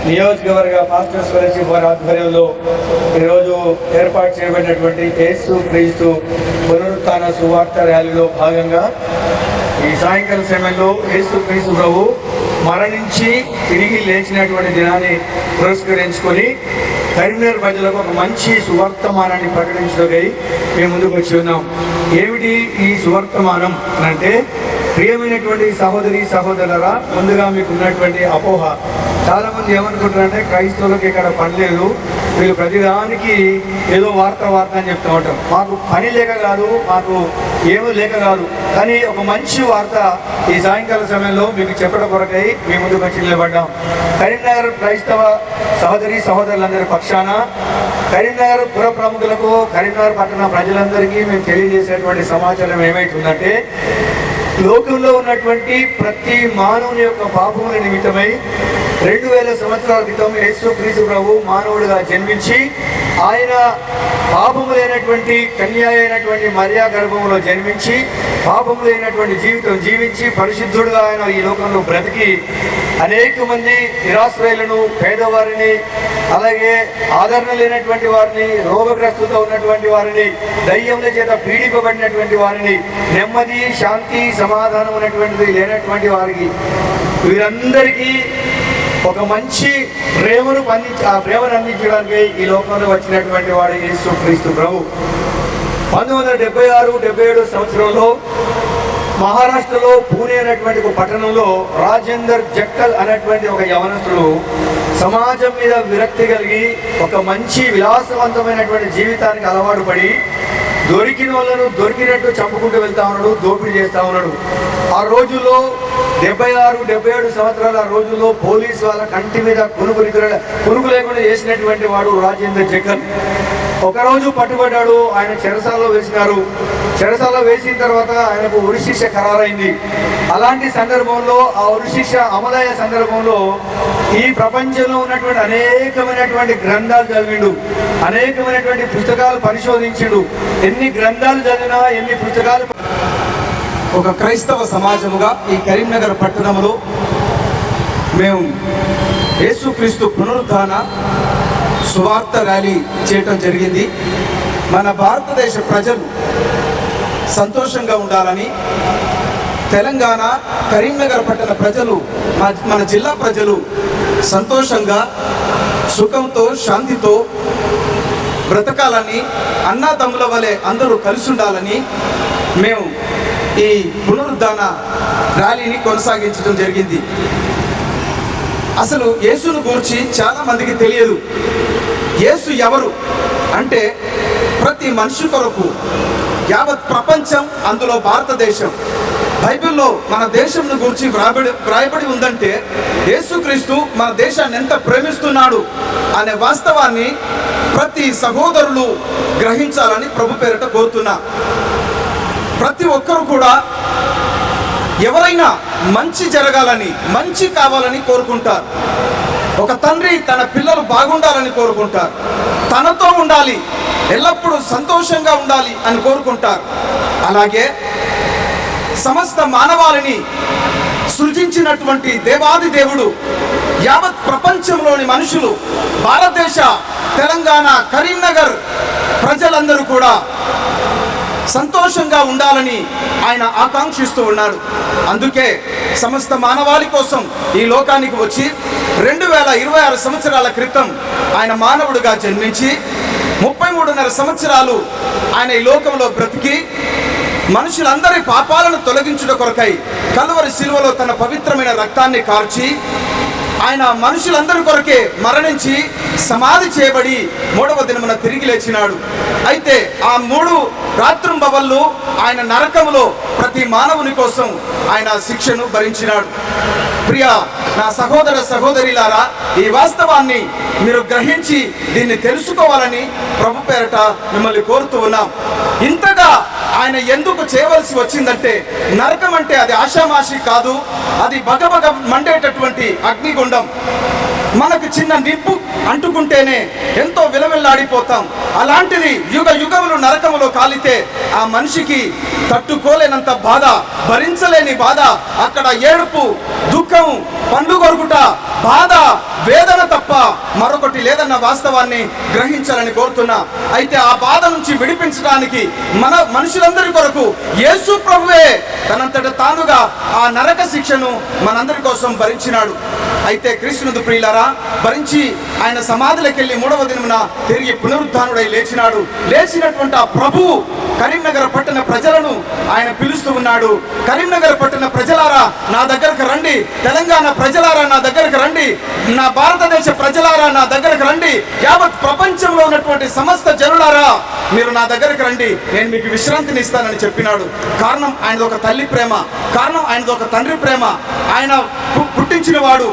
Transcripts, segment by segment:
నియోజకవర్గ pastors fellowship వారి ఆధ్వర్యంలో ఈరోజు ఏర్పాటు చేయబడినటువంటి యేసు క్రీస్తు పునరుత్థాన సువార్త ర్యాలీలో భాగంగా ఈ సాయంకాల సమయంలో యేసు క్రీస్తు ప్రభు మరణించి తిరిగి లేచినటువంటి దినాన్ని పురస్కరించుకొని కరీంనగర్ ప్రజలకు ఒక మంచి సువర్తమానాన్ని ప్రకటించడకై మేము ముందుకు వచ్చి ఉన్నాం. ఏమిటి ఈ సువర్తమానం అంటే, ప్రియమైనటువంటి సహోదరి సహోదరులారా, ముందుగా మీకు ఉన్నటువంటి అపోహ, చాలామంది ఏమనుకుంటారంటే క్రైస్తవులకు ఇక్కడ పని లేదు, వీళ్ళు ప్రతిదానికి ఏదో వార్త అని చెప్తూ ఉంటాం. మాకు పని లేక కాదు, మాకు ఏమీ లేక కాదు, కానీ ఒక మంచి వార్త ఈ సాయంకాల సమయంలో మీకు చెప్పడం కొరకై మీ ముందుకు వచ్చి నిలబడ్డాం. కరీంనగర్ క్రైస్తవ సహోదరి సహోదరులందరి పక్షాన, కరీంనగర్ పుర ప్రముఖులకు, కరీంనగర్ పట్టణ ప్రజలందరికీ మేము తెలియజేసేటువంటి సమాచారం ఏమైతుందంటే, లోకంలో ఉన్నటువంటి ప్రతి మానవుని యొక్క పాపముల నిమిత్తమై 2000 సంవత్సరాల క్రితం యేసు క్రీస్తు ప్రభు మానవుడిగా జన్మించి, ఆయన పాపములైనటువంటి కన్య అయినటువంటి మరియా గర్భంలో జన్మించి, పాపములైనటువంటి జీవితం జీవించి, పరిశుద్ధుడుగా ఆయన ఈ లోకంలో బ్రతికి అనేక మంది నిరాశ్రయులను, పేదవారిని, అలాగే ఆదరణ లేనటువంటి వారిని, రోగగ్రస్తుత ఉన్నటువంటి వారిని, దయ్యముల చేత పీడింపబడినటువంటి వారిని, నెమ్మది శాంతి సమాధానం ఉన్నటువంటిది లేనటువంటి వారికి, వీరందరికీ ఒక మంచి ప్రేమను ఆ ప్రేమను అందించడానికి ఈ లోకంలో వచ్చినటువంటి వాడు యేసు క్రీస్తు ప్రభు. 1976-77 సంవత్సరంలో మహారాష్ట్రలో పూణే అనేటువంటి ఒక పట్టణంలో రాజేందర్ జక్కల్ అనేటువంటి ఒక యవనస్తుడు సమాజం మీద విరక్తి కలిగి ఒక మంచి విలాసవంతమైనటువంటి జీవితానికి అలవాటు పడి దొరికిన వాళ్ళను దొరికినట్టు చంపుకుంటూ వెళ్తా ఉన్నాడు, దోపిడీ చేస్తూ ఉన్నాడు. ఆ రోజుల్లో 76-77 సంవత్సరాల రోజుల్లో పోలీసు వాళ్ళ కంటి మీద కునుకు లేకుండా చేసినటువంటి వాడు రాజేందర్ జక్కల్. ఒకరోజు పట్టుబడ్డాడు, ఆయన చెరసాలలో వేసినారు. చెరసాలలో వేసిన తర్వాత ఆయనకు ఉరిశిక్ష ఖరారైంది. అలాంటి సందర్భంలో, ఆ ఉరిశిక్ష అమలయ్యే సందర్భంలో ఈ ప్రపంచంలో ఉన్నటువంటి అనేకమైనటువంటి గ్రంథాలు చదివిండు, అనేకమైనటువంటి పుస్తకాలు పరిశోధించిండు. ఎన్ని గ్రంథాలు చదివినా, ఎన్ని పుస్తకాలు. ఒక క్రైస్తవ సమాజముగా ఈ కరీంనగర్ పట్టణంలో మేము యేసుక్రీస్తు పునరుత్థాన సువార్త ర్యాలీ చేయటం జరిగింది. మన భారతదేశ ప్రజలు సంతోషంగా ఉండాలని, తెలంగాణ కరీంనగర్ పట్టణ ప్రజలు, మన జిల్లా ప్రజలు సంతోషంగా, సుఖంతో, శాంతితో బ్రతకాలని, అన్నాతమ్ముల వలె అందరూ కలిసి ఉండాలని మేము ఈ పునరుద్ధాన ర్యాలీని కొనసాగించడం జరిగింది. అసలు యేసును గురించి చాలా మందికి తెలియదు. యేసు ఎవరు అంటే, ప్రతి మనిషి కొరకు యావత్ ప్రపంచం, అందులో భారతదేశం, బైబిల్లో మన దేశంను గురించి వ్రాయబడి ఉందంటే, యేసుక్రీస్తు మన దేశాన్ని ఎంత ప్రేమిస్తున్నాడు అనే వాస్తవాన్ని ప్రతి సహోదరులు గ్రహించాలని ప్రభు పేరిట కోరుతున్నా. ప్రతి ఒక్కరు కూడా ఎవరైనా మంచి జరగాలని, మంచి కావాలని కోరుకుంటారు. ఒక తండ్రి తన పిల్లలు బాగుండాలని కోరుకుంటారు, తనతో ఉండాలి, ఎల్లప్పుడూ సంతోషంగా ఉండాలి అని కోరుకుంటారు. అలాగే సమస్త మానవాళిని సృజించినటువంటి దేవాది దేవుడు యావత్ ప్రపంచంలోని మనుషులు, భారతదేశ, తెలంగాణ, కరీంనగర్ ప్రజలందరూ కూడా సంతోషంగా ఉండాలని ఆయన ఆకాంక్షిస్తూ ఉన్నాడు. అందుకే సమస్త మానవాళి కోసం ఈ లోకానికి వచ్చి 2026 సంవత్సరాల క్రితం ఆయన మానవుడిగా జన్మించి 33.5 సంవత్సరాలు ఆయన ఈ లోకంలో బ్రతికి మనుషులందరి పాపాలను తొలగించుట కొరకై కల్వరి శిలువలో తన పవిత్రమైన రక్తాన్ని కార్చి ఆయన మనుషులందరి కొరకే మరణించి సమాధి చేయబడి 3వ దినమున తిరిగి లేచినాడు. అయితే ఆ 3 రాత్రింబవళ్ళు ఆయన నరకములో ప్రతి మానవుని కోసం ఆయన శిక్షను భరించినాడు. ప్రియ నా సహోదర సహోదరిలారా, ఈ వాస్తవాన్ని మీరు గ్రహించి దీన్ని తెలుసుకోవాలని ప్రభు పేరట మిమ్మల్ని కోరుతూ ఉన్నాం. ఇంతగా ఆయన ఎందుకు చేయవలసి వచ్చిందంటే, నరకం అంటే అది ఆషామాషి కాదు, అది బగబగ మండేటటువంటి అగ్నిగుండం. మనకు చిన్న నిప్పు అంటుకుంటేనే ఎంతో విలవిల్లాడిపోతాం. అలాంటిది యుగ యుగములు నరకములో కాలితే ఆ మనిషికి తట్టుకోలేనంత బాధ, భరించలేని బాధ, అక్కడ ఏడుపు, దుఃఖం, పండ్లు కొరుకుట, బాధ, వేదన తప్ప మరొకటి లేదన్న వాస్తవాన్ని గ్రహించాలని కోరుతున్నా. అయితే ఆ బాధ నుంచి విడిపించడానికి మనుషులందరి కొరకు యేసు ప్రభువే తనంతట తానుగా ఆ నరక శిక్షను మనందరి కోసం భరించినాడు. అయితే క్రీస్తునందు ప్రియులారా, భరించి ఆయన సమాధిలోకి వెళ్ళి 3వ దినమున తిరిగి పునరుద్ధానుడై లేచినాడు. లేచినటువంటి ఆ ప్రభువు కరీంనగర్ పట్టణ ప్రజలను ఆయన పిలుస్తూ ఉన్నాడు. కరీంనగర్ పట్టణ ప్రజలారా నా దగ్గరకు రండి, తెలంగాణ ప్రజలారా నా దగ్గరకు రండి, నా భారతదేశ ప్రజలారా నా దగ్గరకు రండి, యావత్ ప్రపంచంలో ఉన్నటువంటి సమస్త జనులారా మీరు నా దగ్గరకు రండి, నేను మీకు విశ్రాంతిని ఇస్తానని చెప్పినాడు. కారణం ఆయనది ఒక తల్లి ప్రేమ, కారణం ఆయనది ఒక తండ్రి ప్రేమ. ఆయన పుట్టించిన వాడు,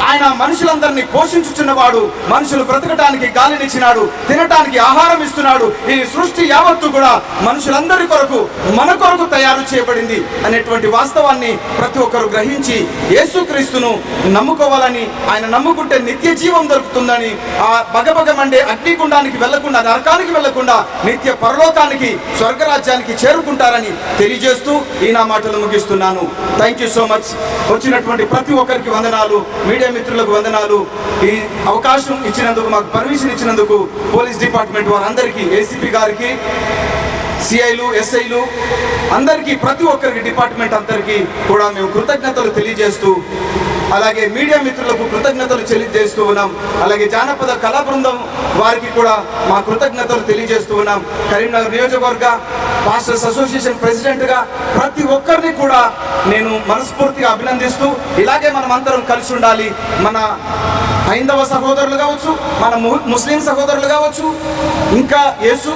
ఆయన మనుషులందరినీ పోషించుచున్నవాడు, మనుషులు బ్రతకటానికి గాలినిచ్చినాడు, తినటానికి ఆహారం ఇస్తున్నాడు. ఈ సృష్టి యావత్తు కూడా మనుషులందరి కొరకు, మన కొరకు తయారు చేయబడింది అనేటువంటి వాస్తవాన్ని ప్రతి ఒక్కరు గ్రహించి యేసుక్రీస్తును నమ్ముకోవాలని, ఆయన నమ్ముకుంటే నిత్య జీవం దొరుకుతుందని, ఆ బగబగమండే అగ్నిగుండానికి వెళ్లకుండా, నరకానికి వెళ్లకుండా నిత్య పరలోకానికి, స్వర్గరాజ్యానికి చేరుకుంటారని తెలియజేస్తూ ఈ నా మాటలు ముగిస్తున్నాను. Thank you so much. వచ్చినటువంటి ప్రతి ఒక్కరికి వందనాలు, మీడియా మిత్రులకు వందనాలు. ఈ అవకాశం ఇచ్చినందుకు, మాకు పర్మిషన్ ఇచ్చినందుకు పోలీస్ డిపార్ట్మెంట్ వారందరికీ, ఏసీపీ గారికి, సిఐలు, ఎస్ఐలు అందరికీ, ప్రతి ఒక్కరికి, డిపార్ట్మెంట్ అందరికీ కూడా మేము కృతజ్ఞతలు తెలియజేస్తూ, అలాగే మీడియా మిత్రులకు కృతజ్ఞతలు తెలియజేస్తూ ఉన్నాం. అలాగే జానపద కళా బృందం వారికి కూడా మా కృతజ్ఞతలు తెలియజేస్తూ ఉన్నాం. కరీంనగర్ నియోజకవర్గ పాస్టర్స్ అసోసియేషన్ ప్రెసిడెంట్గా ప్రతి ఒక్కరిని కూడా నేను మనస్ఫూర్తిగా అభినందిస్తూ, ఇలాగే మనం అందరం కలిసి ఉండాలి. మన హైందవ సహోదరులు కావచ్చు, మన ముస్లిం సహోదరులు కావచ్చు, ఇంకా యేసు